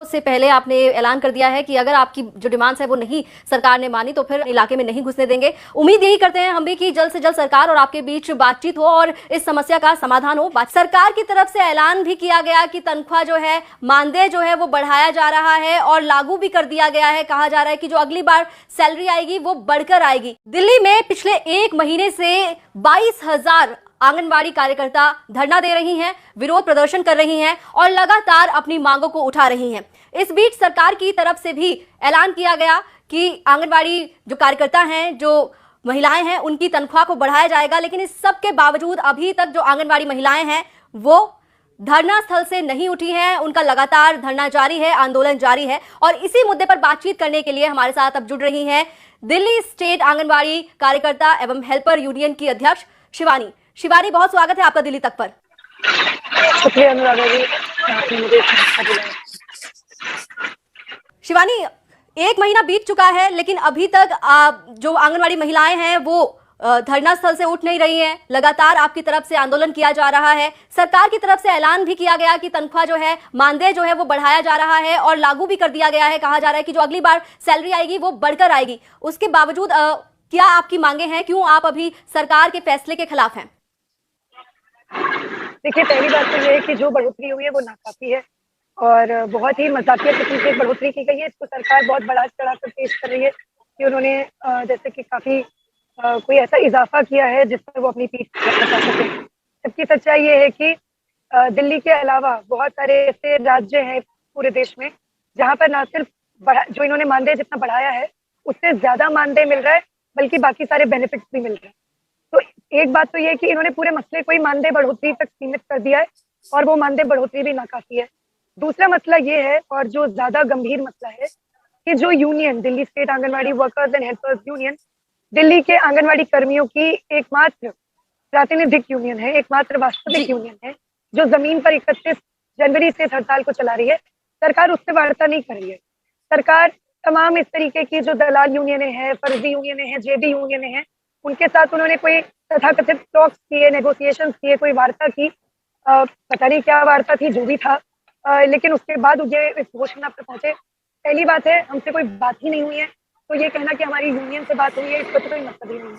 से पहले आपने ऐलान कर दिया है कि अगर आपकी जो डिमांड्स है वो नहीं सरकार ने मानी तो फिर इलाके में नहीं घुसने देंगे। उम्मीद यही करते हैं हम भी कि जल्द से जल्द सरकार और आपके बीच बातचीत हो और इस समस्या का समाधान हो। सरकार की तरफ से ऐलान भी किया गया कि तनख्वाह जो है, मानदेय जो है वो बढ़ाया जा रहा है और लागू भी कर दिया गया है। कहा जा रहा है कि जो अगली बार सैलरी आएगी वो बढ़कर आएगी। दिल्ली में पिछले 1 महीने से 22,000 आंगनबाड़ी कार्यकर्ता धरना दे रही हैं, विरोध प्रदर्शन कर रही हैं और लगातार अपनी मांगों को उठा रही हैं। इस बीच सरकार की तरफ से भी ऐलान किया गया कि आंगनबाड़ी जो कार्यकर्ता हैं, जो महिलाएं हैं, उनकी तनख्वाह को बढ़ाया जाएगा। लेकिन इस सब के बावजूद अभी तक जो आंगनबाड़ी महिलाएं हैं वो धरना स्थल से नहीं उठी हैं। उनका लगातार धरना जारी है, आंदोलन जारी है। और इसी मुद्दे पर बातचीत करने के लिए हमारे साथ अब जुड़ रही हैं दिल्ली स्टेट आंगनबाड़ी कार्यकर्ता एवं हेल्पर यूनियन की अध्यक्ष शिवानी। शिवानी, बहुत स्वागत है आपका दिल्ली तक पर। शुक्रिया अनुराधा जी, शिवानी, 1 महीना बीत चुका है लेकिन अभी तक जो आंगनबाड़ी महिलाएं हैं वो धरना स्थल से उठ नहीं रही हैं। लगातार आपकी तरफ से आंदोलन किया जा रहा है। सरकार की तरफ से ऐलान भी किया गया कि तनख्वाह जो है, मानदेय जो है वो बढ़ाया जा रहा है और लागू भी कर दिया गया है। कहा जा रहा है कि जो अगली बार सैलरी आएगी वो बढ़कर आएगी। उसके बावजूद क्या आपकी मांगे हैं? क्यों आप अभी सरकार के फैसले के खिलाफ हैं? देखिए, पहली बात तो ये है कि जो बढ़ोतरी हुई है वो नाकाफी है और बहुत ही मजाकिया किस्म की बढ़ोतरी की गई है। इसको सरकार बहुत बढ़ा चढ़ा कर पेश कर रही है कि उन्होंने जैसे कि काफी कोई ऐसा इजाफा किया है जिस पर वो अपनी पीठ बचा सके। जबकि सच्चाई ये है कि दिल्ली के अलावा बहुत सारे ऐसे राज्य हैं पूरे देश में जहाँ पर ना सिर्फ जो इन्होंने मानदेय जितना बढ़ाया है उससे ज्यादा मानदेय मिल रहा है, बल्कि बाकी सारे बेनिफिट्स भी मिल रहे हैं। तो एक बात तो ये है कि इन्होंने पूरे मसले को ही मानदेय बढ़ोतरी तक सीमित कर दिया है और वो मानदेय बढ़ोतरी भी नाकाफी है। दूसरा मसला ये है, और जो ज्यादा गंभीर मसला है, कि जो union Delhi state anganwadi workers and helpers union Delhi के आंगनबाड़ी कर्मियों की एकमात्र प्रातिनिधिक यूनियन है, एकमात्र वास्तविक यूनियन है, जो जमीन पर 31 जनवरी से इस हड़ताल को चला रही है, सरकार उससे वार्ता नहीं कर रही है। सरकार तमाम इस तरीके की जो दलाल यूनियनें हैं, फर्जी यूनियनें हैं, जेबी यूनियनें हैं, उनके साथ उन्होंने कोई तथाकथित टॉक्स किए, नेगोशिएशंस किए, कोई वार्ता की, पता नहीं क्या वार्ता थी, जो भी था, लेकिन उसके बाद ये इस घोषणा पर पहुंचे। पहली बात है, हमसे कोई बात ही नहीं हुई है, तो ये कहना कि हमारी यूनियन से बात हुई है, इसका तो कोई मतलब ही नहीं है।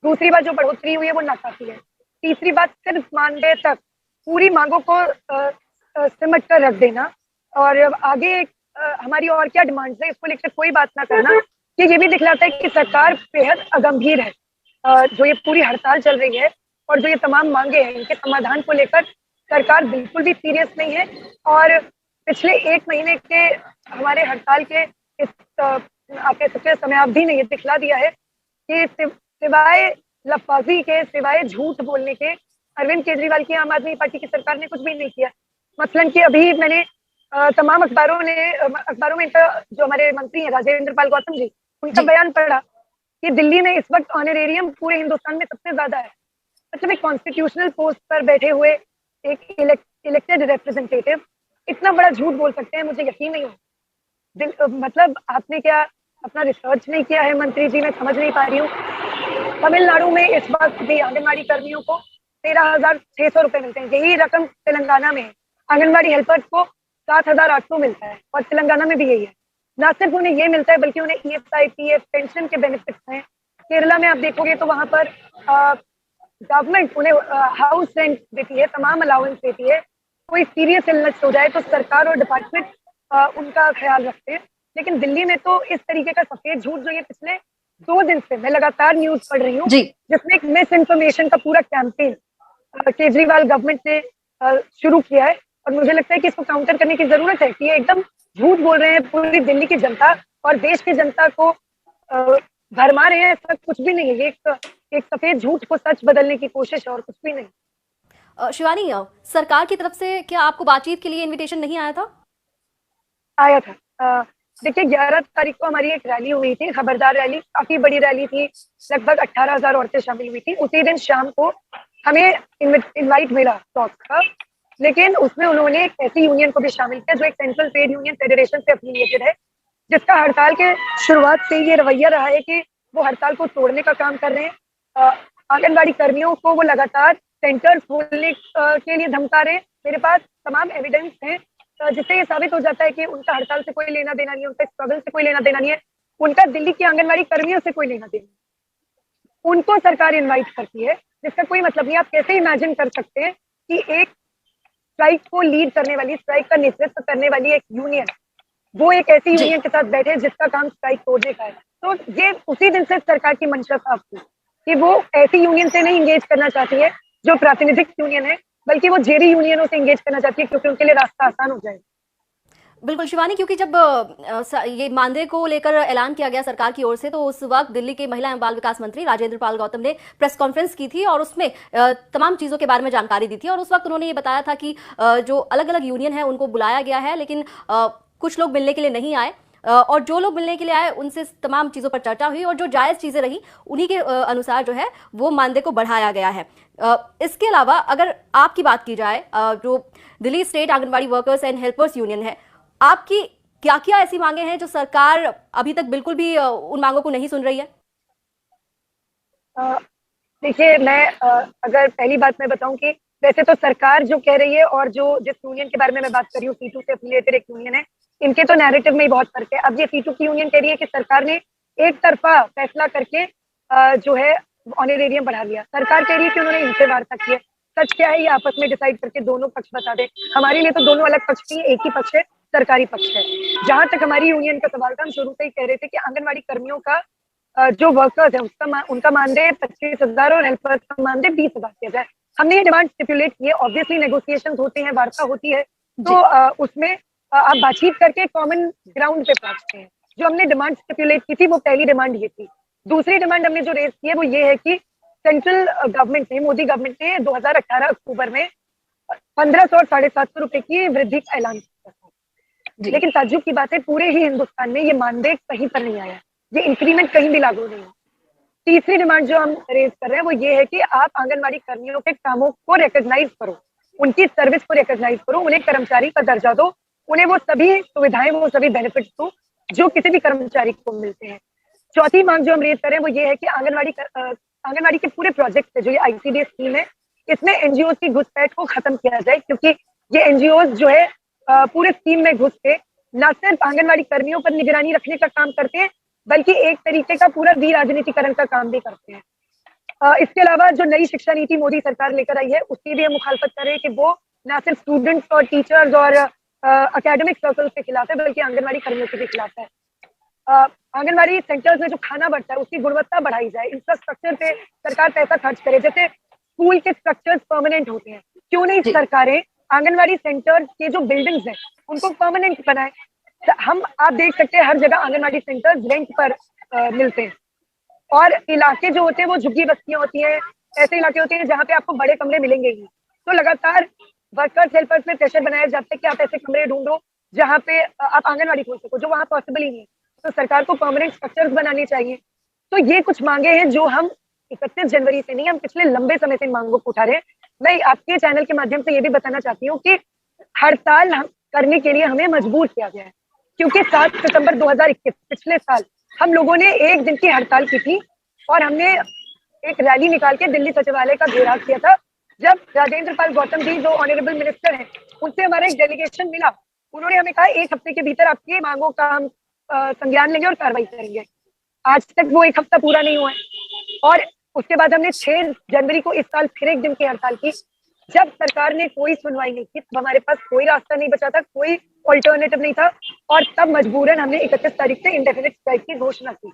दूसरी बात, जो बढ़ोतरी हुई है वो नाकाफी है। तीसरी बात, सिर्फ मानदेय तक पूरी मांगों को सिमट कर रख देना और आगे हमारी और क्या डिमांड्स है इसको लेकर कोई बात ना करना, ये भी दिखलाता है कि सरकार बेहद अगंभीर है। जो ये पूरी हड़ताल चल रही है और जो ये तमाम मांगे हैं, इनके समाधान को लेकर सरकार बिल्कुल भी सीरियस नहीं है। और पिछले 1 महीने के हमारे हड़ताल के इस आप कह सकते हैं समयावधि ने ये दिखला दिया है कि सिवाय लफाजी के, सिवाय झूठ बोलने के, अरविंद केजरीवाल की आम आदमी पार्टी की सरकार ने कुछ भी नहीं किया। मसलन कि अभी मैंने तमाम अखबारों में इनका जो हमारे मंत्री हैं राजेंद्र पाल गौतम जी, उनका बयान पढ़ा कि दिल्ली में इस वक्त ऑनरेरियम पूरे हिंदुस्तान में सबसे ज्यादा है। मतलब एक कॉन्स्टिट्यूशनल पोस्ट पर बैठे हुए एक इलेक्टेड रिप्रेजेंटेटिव इतना बड़ा झूठ बोल सकते हैं, मुझे यकीन नहीं हो। मतलब आपने क्या अपना रिसर्च नहीं किया है मंत्री जी? मैं समझ नहीं पा रही हूँ। तमिलनाडु में इस वक्त भी आंगनबाड़ी कर्मियों को 13,600 रुपए मिलते हैं, यही रकम तेलंगाना में है। आंगनबाड़ी हेल्पर्स को 7,800 मिलता है और तेलंगाना में भी यही है। ना सिर्फ उन्हें ये मिलता है बल्कि उन्हें ESI, PF, पेंशन के बेनिफिट्स हैं। केरला में आप देखोगे तो वहां पर गवर्नमेंट उन्हें हाउस रेंट देती है, तमाम अलाउंस देती है। कोई सीरियस इलनेस हो जाए तो सरकार और डिपार्टमेंट उनका ख्याल रखते हैं। लेकिन दिल्ली में तो इस तरीके का सफेद झूठ जो ये पिछले 2 दिन से मैं लगातार न्यूज पढ़ रही हूँ, जिसमें एक मिस इन्फॉर्मेशन का पूरा कैंपेन केजरीवाल गवर्नमेंट ने शुरू किया है। और मुझे लगता है कि इसको काउंटर करने की जरूरत है कि ये एकदम झूठ बोल रहे हैं पूरी दिल्ली की जनता और देश की जनता को भरमा रहे हैं। ऐसा कुछ भी नहीं है, ये एक सफेद झूठ को सच बदलने की कोशिश है और कुछ भी नहीं। शिवानी, सरकार की तरफ से क्या आपको बातचीत के लिए इनविटेशन नहीं आया था? आया था। देखिए, 11 तारीख को हमारी एक रैली हुई थी, खबरदार रैली, काफी बड़ी रैली थी, लगभग 18,000 औरतें शामिल हुई थी। उसी दिन शाम को हमें इनवाइट मिला टॉक्स का, लेकिन उसमें उन्होंने एक ऐसी यूनियन को भी शामिल किया जो एक सेंट्रल ट्रेड यूनियन फेडरेशन से एफिलिएटेड है, जिसका हड़ताल के शुरुआत से ये रवैया रहा है कि वो हड़ताल को तोड़ने का काम कर रहे हैं। आंगनबाड़ी कर्मियों को वो लगातार सेंटर्स खोलने के लिए धमका रहे हैं। मेरे पास तमाम एविडेंस हैं जिससे ये साबित हो जाता है कि उनका हड़ताल से कोई लेना देना नहीं है, उनका स्ट्रगल से कोई लेना देना नहीं है, उनका दिल्ली की आंगनबाड़ी कर्मियों से कोई लेना देना नहीं। उनको सरकार इनवाइट करती है, जिसका कोई मतलब नहीं। आप कैसे इमेजिन कर सकते हैं कि एक स्ट्राइक को लीड करने वाली, स्ट्राइक का नेतृत्व करने वाली एक यूनियन, वो एक ऐसी जी यूनियन के साथ बैठे जिसका काम स्ट्राइक तोड़ने का है। तो ये उसी दिन से सरकार की मंशा साफ थी कि वो ऐसी यूनियन से नहीं इंगेज करना चाहती है जो प्रातिनिधिक यूनियन है, बल्कि वो जेरी यूनियनों से इंगेज करना चाहती है, क्योंकि उनके लिए रास्ता आसान हो जाए। बिल्कुल शिवानी, क्योंकि जब ये मानदेय को लेकर ऐलान किया गया सरकार की ओर से, तो उस वक्त दिल्ली के महिला एवं बाल विकास मंत्री राजेंद्र पाल गौतम ने प्रेस कॉन्फ्रेंस की थी और उसमें तमाम चीजों के बारे में जानकारी दी थी। और उस वक्त उन्होंने ये बताया था कि जो अलग अलग यूनियन है उनको बुलाया गया है, लेकिन कुछ लोग मिलने के लिए नहीं आए, और जो लोग मिलने के लिए आए उनसे तमाम चीजों पर चर्चा हुई और जो जायज चीजें रही उन्हीं के अनुसार जो है वो मानदेय को बढ़ाया गया है। इसके अलावा अगर आपकी बात की जाए, जो Delhi state anganwadi workers and helpers union है, आपकी क्या क्या ऐसी मांगे हैं जो सरकार अभी तक बिल्कुल भी उन मांगों को नहीं सुन रही है? देखिए, मैं अगर पहली बात मैं बताऊं कि वैसे तो सरकार जो कह रही है और जो जिस यूनियन के बारे में मैं बात कर रही हूँ, सीटू से एफिलिएटेड एक यूनियन है, इनके तो नैरेटिव में ही बहुत फर्क है। अब ये सीटू की यूनियन कह रही है कि सरकार ने एक तरफा फैसला करके जो है ऑनरेरियम बढ़ा लिया। सरकार कह रही है कि उन्होंने इनसे वार्ता की है। सच क्या है ये आपस में डिसाइड करके दोनों पक्ष बता दे। हमारे लिए तो दोनों अलग पक्ष नहीं है, एक ही पक्ष है, सरकारी पक्ष है। जहां तक हमारी यूनियन का सवाल था, हम शुरू से ही कह रहे थे कि आंगनबाड़ी कर्मियों का जो वर्कर्स है उनका मानदेय 25,000 और हेल्पर्स का मानदेय 20,000 किया जाए। हमने ये डिमांड स्टिपुलेट की है। ऑब्वियसली नेगोशिएशन होते हैं, वार्ता होती है, तो उसमें आप बातचीत करके कॉमन ग्राउंड पे पहुंचते हैं। जो हमने डिमांड स्टिपुलेट की थी वो पहली डिमांड ये थी। दूसरी डिमांड हमने जो रेज की है वो ये है कि सेंट्रल गवर्नमेंट ने, मोदी गवर्नमेंट ने 2018 अक्टूबर में 1,500 और 750 रुपए की वृद्धि का ऐलान किया था। लेकिन ताज्जुब की बात है, पूरे ही हिंदुस्तान में ये मानदेय कहीं पर नहीं आया, ये इंक्रीमेंट कहीं भी लागू नहीं है। तीसरी डिमांड जो हम रेज कर रहे हैं वो ये है कि आप आंगनबाड़ी कर्मियों के कामों को रिकॉग्नाइज करो, उनकी सर्विस को रिकॉग्नाइज करो, उन्हें कर्मचारी का दर्जा दो, उन्हें वो सभी सुविधाएं, वो सभी बेनिफिट्स दो जो किसी भी कर्मचारी को मिलते हैं। चौथी मांग जो हम रेज कर रहे हैं वो ये है कि आंगनबाड़ी के पूरे प्रोजेक्ट है, जो ये आईसीडीएस स्कीम है, इसमें एनजीओ की घुसपैठ को खत्म किया जाए, क्योंकि ये एनजीओ जो है पूरे स्कीम में घुस के न सिर्फ आंगनबाड़ी कर्मियों पर निगरानी रखने का काम करते हैं, बल्कि एक तरीके का पूरा राजनीतिकरण का काम भी करते हैं। इसके अलावा जो नई शिक्षा नीति मोदी सरकार लेकर आई है उसकी भी हम मुखालफत कर रहे हैं कि वो न सिर्फ स्टूडेंट्स और टीचर्स और एकेडमिक सर्कल्स के खिलाफ है, बल्कि आंगनबाड़ी कर्मियों के भी खिलाफ है। आंगनबाड़ी सेंटर्स में जो खाना बढ़ता है उसकी गुणवत्ता बढ़ाई जाए, इंफ्रास्ट्रक्चर पे सरकार पैसा खर्च करे। जैसे स्कूल के स्ट्रक्चर्स परमानेंट होते हैं, क्यों नहीं सरकारें आंगनबाड़ी सेंटर्स के जो बिल्डिंग्स हैं उनको परमानेंट बनाए। आप देख सकते हैं हर जगह आंगनबाड़ी सेंटर्स रेंट पर मिलते हैं, और इलाके जो होते हैं वो झुग्गी बस्तियां होती हैं, ऐसे इलाके होते हैं जहाँ पे आपको बड़े कमरे मिलेंगे ही। तो लगातार वर्कर्स हेल्पर्स में प्रेशर बनाया जाता है कि आप ऐसे कमरे ढूंढो जहाँ पे आप आंगनबाड़ी खोल सको, जो वहाँ पॉसिबल ही नहीं है। तो सरकार को परमानेंट स्ट्रक्चर्स बनाने चाहिए। तो ये कुछ मांगे हैं जो हम 31 जनवरी से नहीं, हम पिछले लंबे समय से मांगों को उठा रहे हैं। मैं आपके चैनल के माध्यम से ये भी बताना चाहती हूँ कि हड़ताल करने के लिए हमें मजबूर किया गया है, क्योंकि 7 सितंबर 2021 पिछले साल हम लोगों ने एक दिन की हड़ताल की थी और हमने एक रैली निकाल के दिल्ली सचिवालय का घेराव किया था। जब राजेंद्र पाल गौतम जी जो ऑनरेबल मिनिस्टर हैं उनसे हमारा एक डेलीगेशन मिला, उन्होंने हमें कहा 1 हफ्ते के भीतर आपकी मांगों का हम संज्ञान लेंगे और कार्रवाई करेंगे। आज तक वो 1 हफ्ता पूरा नहीं हुआ है, और उसके बाद हमने 6 जनवरी को इस साल फिर एक दिन की हड़ताल की। जब सरकार ने कोई सुनवाई नहीं की, हमारे पास कोई रास्ता नहीं बचा था, कोई ऑल्टरनेटिव नहीं था, और तब मजबूरन हमने 31 तारीख से इंडेफिनिट स्ट्राइक की घोषणा की।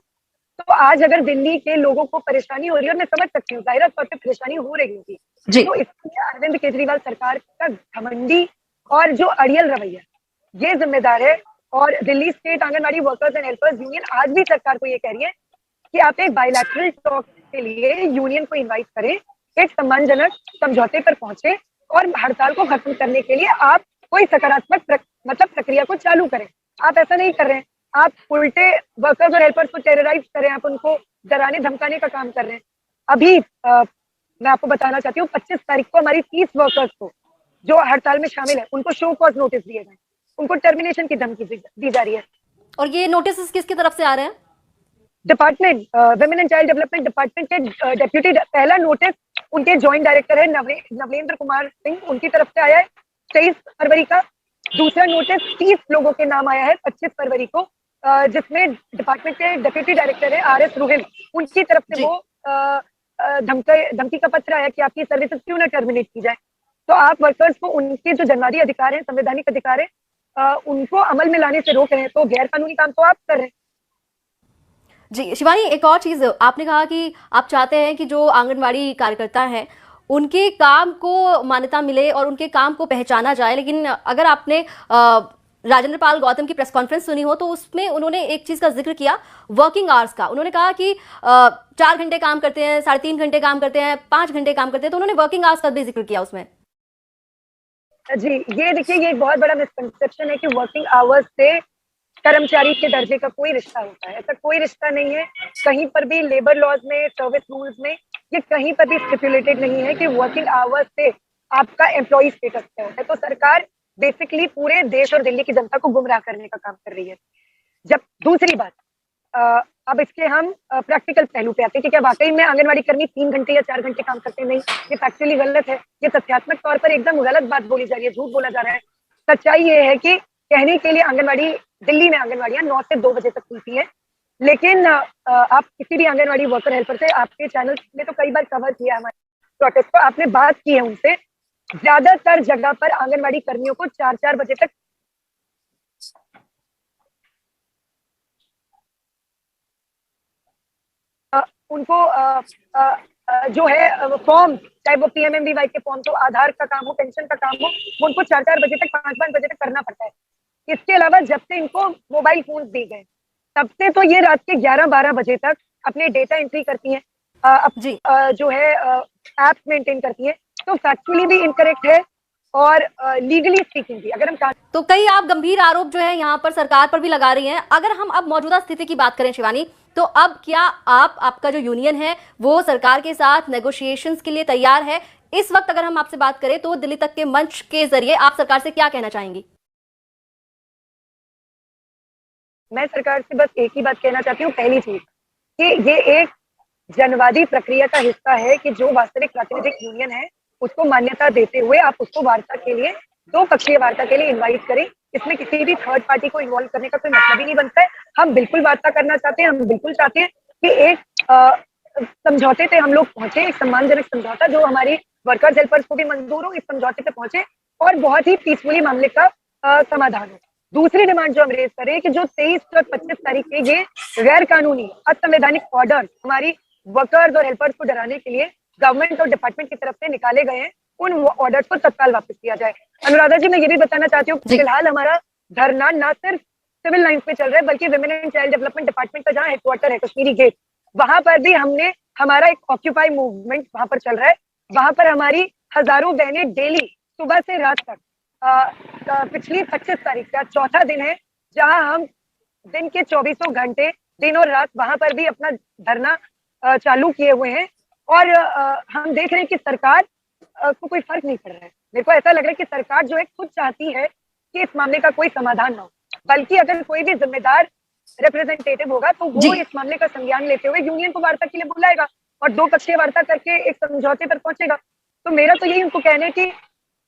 तो आज अगर दिल्ली के लोगों को परेशानी हो रही है, और मैं समझ सकती हूँ, जाहिर तौर पर परेशानी हो रही होगी, तो इसलिए अरविंद केजरीवाल सरकार का घमंडी और जो अड़ियल रवैया ये जिम्मेदार है। और Delhi state anganwadi workers and helpers union आज भी सरकार को ये कह रही है कि आप एक बायलैटरल टॉक के लिए यूनियन को इनवाइट करें, एक सम्मानजनक समझौते पर पहुंचे, और हड़ताल को खत्म करने के लिए आप कोई सकारात्मक प्रक्रिया को चालू करें। आप ऐसा नहीं कर रहे हैं, आप उल्टे वर्कर्स और हेल्पर्स को टेरराइज कर रहे हैं, आप उनको डराने धमकाने का काम कर रहे हैं। अभी मैं आपको बताना चाहती हूँ, 25 तारीख को हमारी 30 वर्कर्स को जो हड़ताल में शामिल है उनको शो कॉज नोटिस दिए गए, उनको टर्मिनेशन की धमकी दी जा रही है। और ये नोटिस किसकी तरफ से आ रहे हैं? Department women and child development department के डेप्यूटी, पहला नोटिस उनके ज्वाइंट डायरेक्टर है नवलेंद्र कुमार सिंह, उनकी तरफ से आया है 23 फरवरी का। दूसरा नोटिस 30 लोगों के नाम आया है 25 फरवरी को, जिसमें डिपार्टमेंट के डेप्यूटी डायरेक्टर है RS रोहिल, उनकी तरफ से वो धमकी का पत्र आया कि आपकी सर्विसेज क्यों ना टर्मिनेट की जाए। तो आप वर्कर्स को उनके जो जनवादी अधिकार है, संवैधानिक अधिकार है, उनको अमल में लाने से रोक रहे हैं, तो गैर कानूनी काम तो आप कर रहे हैं। जी शिवानी, एक और चीज आपने कहा कि आप चाहते हैं कि जो आंगनवाड़ी कार्यकर्ता हैं उनके काम को मान्यता मिले और उनके काम को पहचाना जाए, लेकिन अगर आपने राजेंद्र पाल गौतम की प्रेस कॉन्फ्रेंस सुनी हो तो उसमें उन्होंने एक चीज का जिक्र किया, वर्किंग आवर्स का। उन्होंने कहा कि 4 घंटे काम करते हैं, 3.5 घंटे काम करते हैं, 5 घंटे काम करते हैं, तो उन्होंने वर्किंग आवर्स का भी जिक्र किया उसमें। जी, ये देखिए, ये एक बहुत बड़ा मिसकंसेप्शन है कि वर्किंग आवर्स से कर्मचारी के दर्जे का कोई रिश्ता होता है। ऐसा कोई रिश्ता नहीं है। कहीं पर भी लेबर लॉज में, सर्विस रूल्स में ये कहीं पर भी स्टिपुलेटेड नहीं है कि वर्किंग आवर्स से आपका एम्प्लॉय स्टेटस क्या होता है। तो सरकार बेसिकली पूरे देश और दिल्ली की जनता को गुमराह करने का काम कर रही है। जब दूसरी बात, अब इसके हम प्रैक्टिकल पहलू पे आते हैं कि क्या वाकई में आंगनवाड़ी कर्मी 3 घंटे या 4 घंटे काम करते हैं? नहीं, ये फैक्चुअली गलत है। ये तथ्यात्मक तौर पर एकदम गलत बात बोली जा रही है, झूठ बोला जा रहा है। सच्चाई ये है कि कहने के लिए आंगनवाड़ी, दिल्ली में आंगनवाड़ियां 9 से 2 बजे तक खुलती है, लेकिन आप किसी भी आंगनवाड़ी वर्कर हेल्पर से, आपके चैनल में तो कई बार कवर किया हमारे प्रोटेस्ट को, आपने बात की है उनसे, ज्यादातर जगह पर आंगनवाड़ी कर्मियों को 4-4 बजे तक उनको जो है फॉर्म, चाहे वो PMMBY के फॉर्म, तो आधार का काम हो, पेंशन का काम हो, वो उनको 4-4 बजे तक, 5-5 बजे तक करना पड़ता है। इसके अलावा जब से इनको मोबाइल फोन दी गए तब से तो ये रात के 11-12 बजे तक अपने डेटा एंट्री करती हैं, जो है ऐप मेंटेन करती हैं। तो फैक्चुअली भी इनकरेक्ट है और लीगली स्पीकिंग भी, अगर हम तो कई आप गंभीर आरोप जो है यहाँ पर सरकार पर भी लगा रही हैं। अगर हम अब मौजूदा स्थिति की बात करें शिवानी, तो अब क्या आपका जो यूनियन है वो सरकार के साथ नेगोशिएशंस के लिए तैयार है? इस वक्त अगर हम आपसे बात करें तो दिल्ली तक के मंच के जरिए आप सरकार से क्या कहना चाहेंगी? मैं सरकार से बस एक ही बात कहना चाहती हूँ, पहली चीज कि ये एक जनवादी प्रक्रिया का हिस्सा है कि जो वास्तविक प्रातिनिधिक यूनियन है उसको मान्यता देते हुए आप उसको वार्ता के लिए, 2 पक्षीय वार्ता के लिए इनवाइट करें। इसमें किसी भी थर्ड पार्टी को इन्वॉल्व करने का कोई मतलब ही नहीं बनता है। हम बिल्कुल वार्ता करना चाहते हैं, हम बिल्कुल चाहते हैं कि एक समझौते पे हम लोग पहुंचे, एक सम्मानजनक समझौता जो हमारी वर्कर्स हेल्पर्स को भी मंजूर हो, इस समझौते पे पहुंचे और बहुत ही पीसफुली मामले का समाधान हो। दूसरी डिमांड जो हम रेज करें कि जो 23 और 25 तारीख के ये गैर कानूनी असंवैधानिक ऑर्डर हमारी वर्कर्स और हेल्पर्स को डराने के लिए गवर्नमेंट और डिपार्टमेंट की तरफ से निकाले गए हैं, उन ऑर्डर्स को तत्काल वापस किया जाए। अनुराधा जी, मैं ये भी बताना चाहती हूँ, फिलहाल हमारा धरना ना सिर्फ सिविल लाइन्स पे चल रहा है बल्कि women and child development department का जहाँ हेडक्वार्टर है कश्मीरी गेट, वहां पर भी हमने हमारा एक ऑक्यूपाई मूवमेंट वहां पर चल रहा है। वहां पर हमारी हजारों बहनें डेली सुबह से रात तक, पिछली 25 तारीख का चौथा दिन है जहां हम दिन के 24 घंटे दिन और रात वहां पर भी अपना धरना चालू किए हुए हैं। और हम देख रहे हैं कि सरकार को कोई फर्क नहीं पड़ रहा है। मेरे को ऐसा लग रहा है कि सरकार जो है खुद चाहती है कि इस मामले का कोई समाधान ना हो, बल्कि अगर कोई भी जिम्मेदार रिप्रेजेंटेटिव होगा तो वो इस मामले का संज्ञान लेते हुए यूनियन को वार्ता के लिए बुलाएगा और 2 पक्षीय वार्ता करके एक समझौते पर पहुंचेगा। तो मेरा तो यही उनको कहना है कि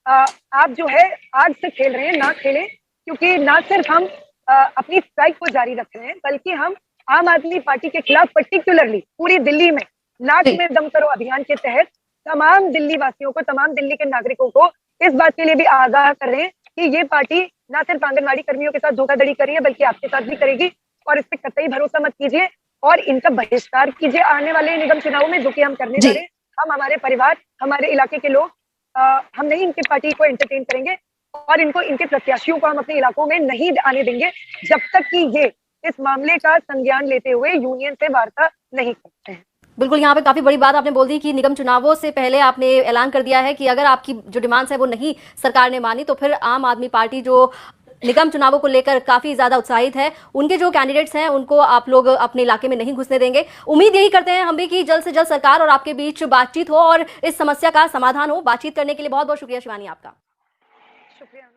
आप जो है आग से खेल रहे हैं, ना खेलें, क्योंकि ना सिर्फ हम अपनी स्ट्राइक को जारी रख रहे हैं बल्कि हम आम आदमी पार्टी के खिलाफ पर्टिकुलरली पूरी दिल्ली में नाक में दम करो अभियान के तहत तमाम दिल्ली वासियों को, तमाम दिल्ली के नागरिकों को इस बात के लिए भी आगाह कर रहे हैं कि ये पार्टी ना सिर्फ आंगनवाड़ी कर्मियों के साथ धोखाधड़ी कर रही है बल्कि आपके साथ भी करेगी, और इस पर कतई भरोसा मत कीजिए और इनका बहिष्कार कीजिए आने वाले निगम चुनावों में, जो कि हम करने जा रहे हैं। हम, हमारे परिवार, हमारे इलाके के लोग, हम नहीं इनकी पार्टी को एंटरटेन करेंगे और इनको, इनके प्रत्याशियों को हम अपने इलाकों में नहीं आने देंगे जब तक कि ये इस मामले का संज्ञान लेते हुए यूनियन से वार्ता नहीं करते हैं। बिल्कुल, यहाँ पे काफी बड़ी बात आपने बोल दी कि निगम चुनावों से पहले आपने ऐलान कर दिया है कि अगर आपकी जो डिमांड्स है वो नहीं सरकार ने मानी तो फिर आम आदमी पार्टी जो निगम चुनावों को लेकर काफी ज्यादा उत्साहित है, उनके जो कैंडिडेट्स हैं उनको आप लोग अपने इलाके में नहीं घुसने देंगे। उम्मीद यही करते हैं हम भी कि जल्द से जल्द सरकार और आपके बीच बातचीत हो और इस समस्या का समाधान हो। बातचीत करने के लिए बहुत बहुत शुक्रिया शिवानी आपका। शुक्रिया।